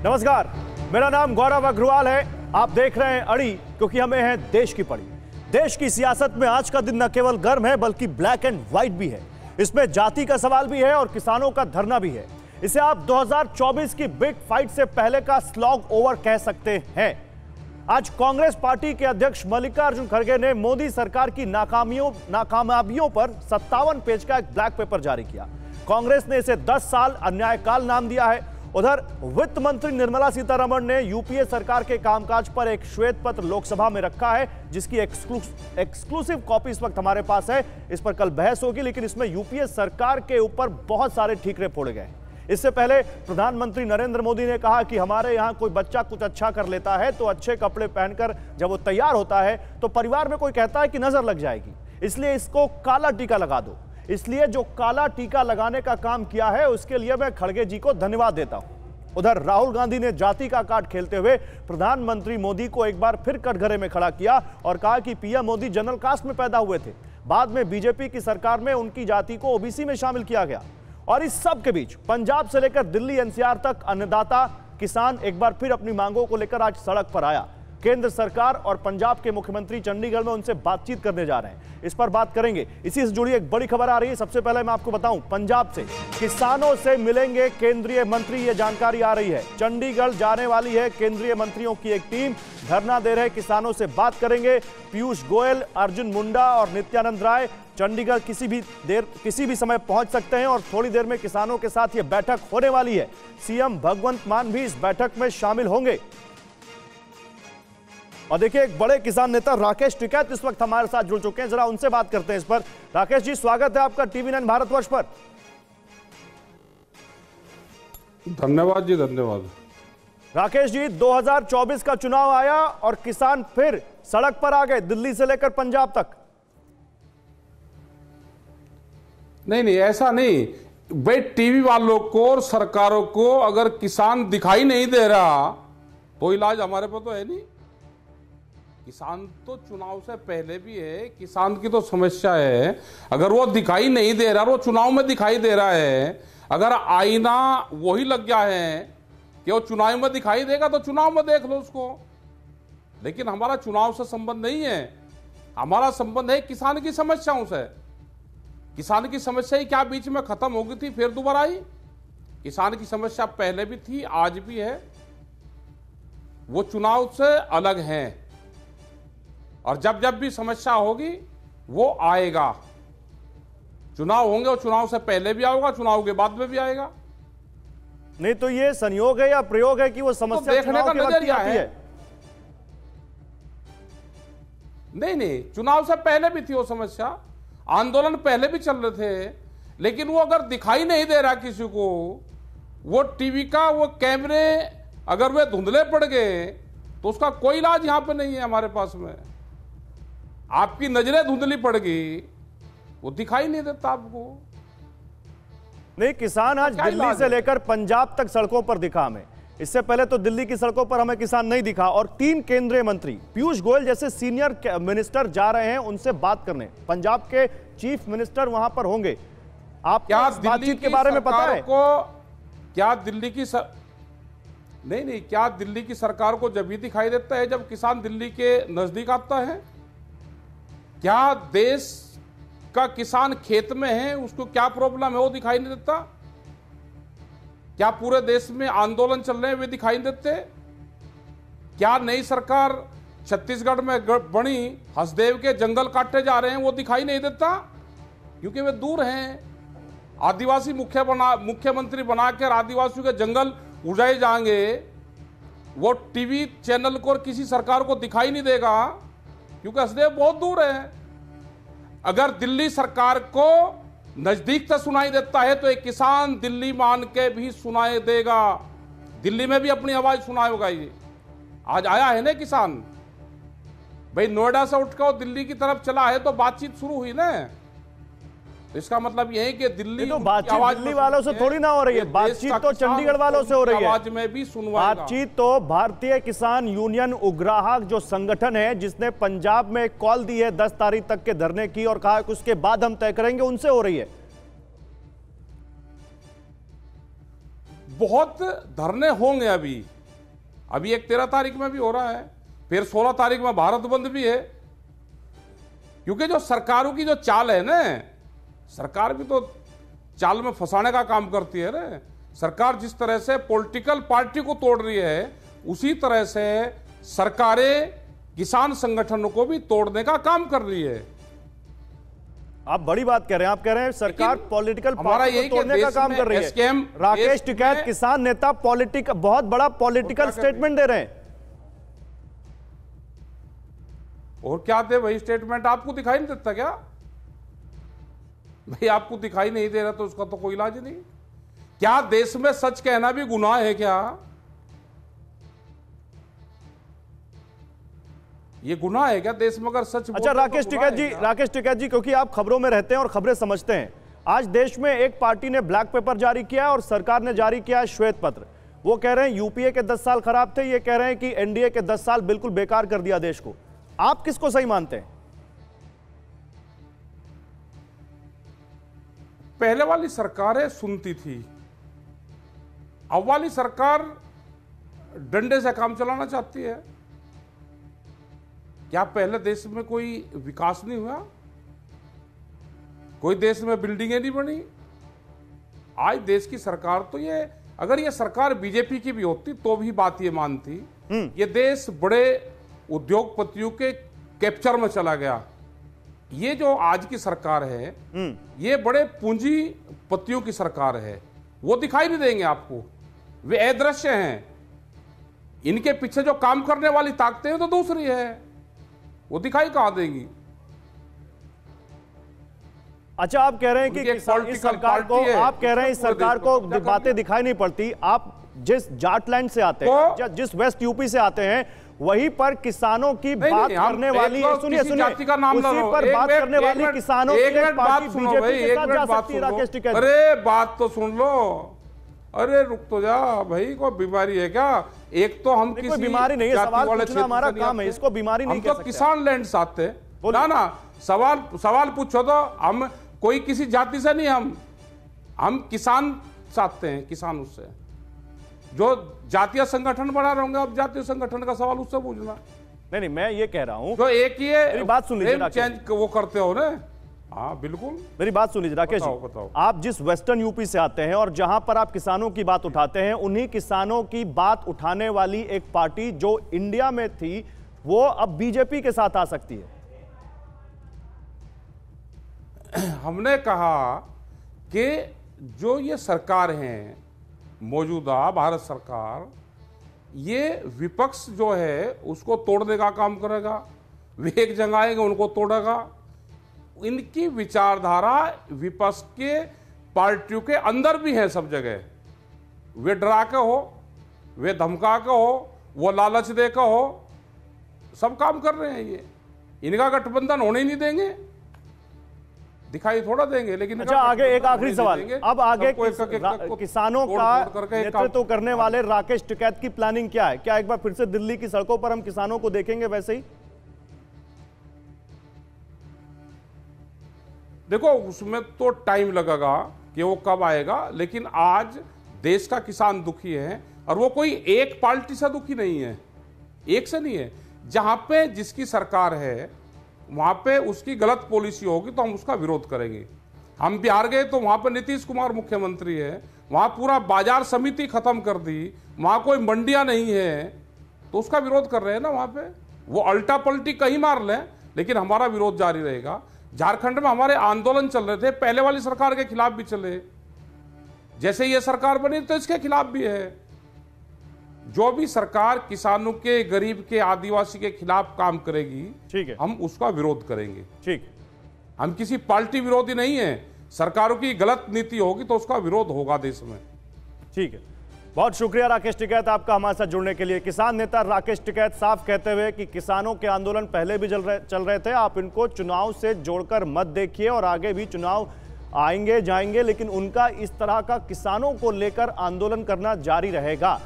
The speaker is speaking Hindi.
नमस्कार, मेरा नाम गौरव अग्रवाल है। आप देख रहे हैं अड़ी, क्योंकि हमें है देश की पड़ी। देश की सियासत में आज का दिन न केवल गर्म है बल्कि ब्लैक एंड व्हाइट भी है। इसमें जाति का सवाल भी है और किसानों का धरना भी है। इसे आप 2024 की बिग फाइट से पहले का स्लॉग ओवर कह सकते हैं। आज कांग्रेस पार्टी के अध्यक्ष मल्लिकार्जुन खड़गे ने मोदी सरकार की नाकामयाबियों पर 57 पेज का एक ब्लैक पेपर जारी किया। कांग्रेस ने इसे 10 साल अन्यायकाल नाम दिया है। उधर वित्त मंत्री निर्मला सीतारमण ने यूपीए सरकार के कामकाज पर एक श्वेत पत्र लोकसभा में रखा है, जिसकी एक्सक्लूसिव कॉपी इस वक्त हमारे पास है। इस पर कल बहस होगी, लेकिन इसमें यूपीए सरकार के ऊपर बहुत सारे ठीकरे फोड़े गए। इससे पहले प्रधानमंत्री नरेंद्र मोदी ने कहा कि हमारे यहां कोई बच्चा कुछ अच्छा कर लेता है तो अच्छे कपड़े पहनकर जब वो तैयार होता है तो परिवार में कोई कहता है कि नजर लग जाएगी, इसलिए इसको काला टीका लगा दो। इसलिए जो काला टीका लगाने का काम किया है उसके लिए मैं खड़गे जी को धन्यवाद देता हूं। उधर राहुल गांधी ने जाति का कार्ड खेलते हुए प्रधानमंत्री मोदी को एक बार फिर कटघरे में खड़ा किया और कहा कि पीएम मोदी जनरल कास्ट में पैदा हुए थे, बाद में बीजेपी की सरकार में उनकी जाति को ओबीसी में शामिल किया गया। और इस सब के बीच पंजाब से लेकर दिल्ली एनसीआर तक अन्नदाता किसान एक बार फिर अपनी मांगों को लेकर आज सड़क पर आया। केंद्र सरकार और पंजाब के मुख्यमंत्री चंडीगढ़ में उनसे बातचीत करने जा रहे हैं, इस पर बात करेंगे। इसी से जुड़ी एक बड़ी खबर आ रही है। सबसे पहले मैं आपको बताऊं, पंजाब से किसानों से मिलेंगे केंद्रीय मंत्री, ये जानकारी आ रही है। चंडीगढ़ जाने वाली है केंद्रीय मंत्रियों की एक टीम, धरना दे रहे किसानों से बात करेंगे। पीयूष गोयल, अर्जुन मुंडा और नित्यानंद राय चंडीगढ़ किसी भी समय पहुंच सकते हैं और थोड़ी देर में किसानों के साथ यह बैठक होने वाली है। सीएम भगवंत मान भी इस बैठक में शामिल होंगे। और देखिए, एक बड़े किसान नेता राकेश टिकैत इस वक्त हमारे साथ जुड़ चुके हैं, जरा उनसे बात करते हैं इस पर। राकेश जी, स्वागत है आपका टीवी9 भारतवर्ष पर। धन्यवाद जी, धन्यवाद। राकेश जी, 2024 का चुनाव आया और किसान फिर सड़क पर आ गए, दिल्ली से लेकर पंजाब तक। नहीं, ऐसा नहीं भाई। टीवी वालों को और सरकारों को अगर किसान दिखाई नहीं दे रहा तो इलाज हमारे पर तो है नहीं। किसान तो चुनाव से पहले भी है, किसान की तो समस्या है। अगर वो दिखाई नहीं दे रहा, वो चुनाव में दिखाई दे रहा है। अगर आईना वही लग गया है कि वो चुनाव में दिखाई देगा तो चुनाव में देख लो उसको। लेकिन हमारा चुनाव से संबंध नहीं है, हमारा संबंध है किसान की समस्याओं से। किसान की समस्या ही क्या बीच में खत्म हो गई थी फिर दोबारा आई? किसान की समस्या पहले भी थी, आज भी है। वो चुनाव से अलग है और जब जब भी समस्या होगी वो आएगा। चुनाव होंगे और चुनाव से पहले भी आएगा, चुनाव के बाद में भी आएगा। नहीं तो ये संयोग है या प्रयोग है कि वो समस्या तो देखने का नजरिया है। नहीं, चुनाव से पहले भी थी वो समस्या, आंदोलन पहले भी चल रहे थे। लेकिन वो अगर दिखाई नहीं दे रहा किसी को, वो टीवी का वो कैमरे अगर वे धुंधले पड़ गए तो उसका कोई इलाज यहां पे नहीं है हमारे पास में। आपकी नजरें धुंधली पड़ गई, वो दिखाई नहीं देता आपको। नहीं, किसान आज दिल्ली से लेकर पंजाब तक सड़कों पर दिखा हमें। इससे पहले तो दिल्ली की सड़कों पर हमें किसान नहीं दिखा। और 3 केंद्रीय मंत्री, पीयूष गोयल जैसे सीनियर मिनिस्टर जा रहे हैं उनसे बात करने। पंजाब के चीफ मिनिस्टर वहां पर होंगे। आप क्या बातचीत के बारे में पता है क्या दिल्ली की नहीं, क्या दिल्ली की सरकार को जब भी दिखाई देता है जब किसान दिल्ली के नजदीक आता है? क्या देश का किसान खेत में है, उसको क्या प्रॉब्लम है वो दिखाई नहीं देता? क्या पूरे देश में आंदोलन चल रहे हैं वे दिखाई नहीं देते? क्या नई सरकार छत्तीसगढ़ में बनी हसदेव के जंगल काटे जा रहे हैं वो दिखाई नहीं देता? क्योंकि वे दूर हैं। आदिवासी मुख्यमंत्री बनाकर आदिवासियों के जंगल उजाए जाएंगे, वो टीवी चैनल को और किसी सरकार को दिखाई नहीं देगा क्योंकि हसदेव बहुत दूर है। अगर दिल्ली सरकार को नजदीक से सुनाई देता है तो एक किसान दिल्ली मान के भी सुनाई देगा, दिल्ली में भी अपनी आवाज सुनाएगा। ये आज आया है ना किसान भाई, नोएडा से उठकर दिल्ली की तरफ चला है तो बातचीत शुरू हुई ना। तो इसका मतलब यह है कि दिल्ली तो बातचीत दिल्ली वालों से थोड़ी ना हो रही है, बातचीत तो चंडीगढ़ वालों से हो रही है। आवाज में भी सुनवाएगा। बातचीत तो भारतीय किसान यूनियन उग्राहक जो संगठन है जिसने पंजाब में कॉल दी है 10 तारीख तक के धरने की और कहा कि उसके बाद हम तय करेंगे, उनसे हो रही है। बहुत धरने होंगे अभी, अभी एक 13 तारीख में भी हो रहा है, फिर 16 तारीख में भारत बंद भी है। क्योंकि जो सरकारों की जो चाल है ना, सरकार भी तो चाल में फंसाने का काम करती है ना। सरकार जिस तरह से पॉलिटिकल पार्टी को तोड़ रही है, उसी तरह से सरकारें किसान संगठनों को भी तोड़ने का काम कर रही है। आप बड़ी बात कह रहे हैं, आप कह रहे हैं सरकार पॉलिटिकल हमारा पार्टी को तोड़ने का काम कर रही है। राकेश टिकैत किसान नेता बहुत बड़ा पॉलिटिकल स्टेटमेंट दे रहे हैं। और क्या दे भाई स्टेटमेंट? आपको दिखाई नहीं देता क्या भाई? आपको दिखाई नहीं दे रहा तो उसका तो कोई इलाज नहीं। क्या देश में सच कहना भी गुनाह है क्या? ये गुनाह है क्या देश में अगर सच? अच्छा राकेश टिकैत जी, क्योंकि आप खबरों में रहते हैं और खबरें समझते हैं, आज देश में एक पार्टी ने ब्लैक पेपर जारी किया और सरकार ने जारी किया श्वेत पत्र। वो कह रहे हैं यूपीए के 10 साल खराब थे, ये कह रहे हैं कि एनडीए के 10 साल बिल्कुल बेकार कर दिया देश को। आप किसको सही मानते हैं? पहले वाली सरकारें सुनती थी, अब वाली सरकार डंडे से काम चलाना चाहती है। क्या पहले देश में कोई विकास नहीं हुआ? कोई देश में बिल्डिंगें नहीं बनी? आज देश की सरकार तो ये, अगर ये सरकार बीजेपी की भी होती तो भी बात ये मानती। ये देश बड़े उद्योगपतियों के कैप्चर में चला गया। ये जो आज की सरकार है, ये बड़े पूंजीपतियों की सरकार है। वो दिखाई नहीं देंगे आपको, वे अदृश्य हैं। इनके पीछे जो काम करने वाली ताकतें हैं तो दूसरी है, वो दिखाई कहां देंगी? अच्छा, आप कह रहे हैं कि इस सरकार को, आप कह रहे हैं इस सरकार को बातें दिखाई नहीं पड़ती। आप जिस जाटलैंड से आते हैं, जिस वेस्ट यूपी से आते हैं, वहीं पर किसानों की बात करने वाली, सुनिए उसी पर बात करने वाली किसानों की पार्टी बीजेपी के साथ जा सकती है। राकेश टिकैत, अरे बात तो सुन लो। अरे रुक तो जा भाई, कोई बीमारी है क्या? एक तो हम किसी बीमारी नहीं है, सवाल पूछना हमारा काम है, इसको बीमारी नहीं कह सकते। हम तो किसान लैंड से आते हैं ना, सवाल पूछो तो हम कोई किसी जाति से नहीं, हम किसान चाहते हैं। किसान उससे जो जातीय संगठन बना रहेंगे, अब जातीय संगठन का सवाल उससे पूछना। नहीं, मैं ये कह रहा हूं तो एक ही है, मेरी बात सुन लीजिए, चेंज वो करते हो ना। हाँ बिल्कुल, मेरी बात सुन लीजिए राकेश जी, आप जिस वेस्टर्न यूपी से आते हैं और जहां पर आप किसानों की बात उठाते हैं, उन्हीं किसानों की बात उठाने वाली एक पार्टी जो इंडिया में थी, वो अब बीजेपी के साथ आ सकती है। हमने कहा कि जो ये सरकार है मौजूदा भारत सरकार, ये विपक्ष जो है उसको तोड़ने का काम करेगा। वे एक जगह आएंगे, उनको तोड़ेगा। इनकी विचारधारा विपक्ष के पार्टियों के अंदर भी है सब जगह। वे डरा के हो, वे धमका के हो, वो लालच दे के हो, सब काम कर रहे हैं। ये इनका गठबंधन होने ही नहीं देंगे, दिखाई थोड़ा देंगे। लेकिन अच्छा, आगे एक आखिरी सवाल, अब आगे किसानों का नेतृत्व करने वाले राकेश टिकैत की प्लानिंग क्या है? क्या एक बार फिर से दिल्ली की सड़कों पर हम किसानों को देखेंगे वैसे ही? देखो, उसमें तो टाइम लगेगा कि वो कब आएगा, लेकिन आज देश का किसान दुखी है, और वो कोई एक पार्टी से दुखी नहीं है, एक से नहीं है। जहां पे जिसकी सरकार है वहां पे उसकी गलत पॉलिसी होगी तो हम उसका विरोध करेंगे। हम बिहार गए तो वहां पे नीतीश कुमार मुख्यमंत्री है, वहां पूरा बाजार समिति खत्म कर दी, वहां कोई मंडियां नहीं है, तो उसका विरोध कर रहे हैं ना। वहां पे वो अल्टा पलटी कहीं मार लें, लेकिन हमारा विरोध जारी रहेगा। झारखंड में हमारे आंदोलन चल रहे थे, पहले वाली सरकार के खिलाफ भी चले, जैसे ये सरकार बनी तो इसके खिलाफ भी है। जो भी सरकार किसानों के, गरीब के, आदिवासी के खिलाफ काम करेगी, ठीक है, हम उसका विरोध करेंगे। ठीक, हम किसी पार्टी विरोधी नहीं है। सरकारों की गलत नीति होगी तो उसका विरोध होगा देश में। ठीक है, बहुत शुक्रिया राकेश टिकैत आपका हमारे साथ जुड़ने के लिए। किसान नेता राकेश टिकैत साफ कहते हुए कि किसानों के आंदोलन पहले भी चल रहे थे, आप इनको चुनाव से जोड़कर मत देखिए, और आगे भी चुनाव आएंगे जाएंगे, लेकिन उनका इस तरह का किसानों को लेकर आंदोलन करना जारी रहेगा।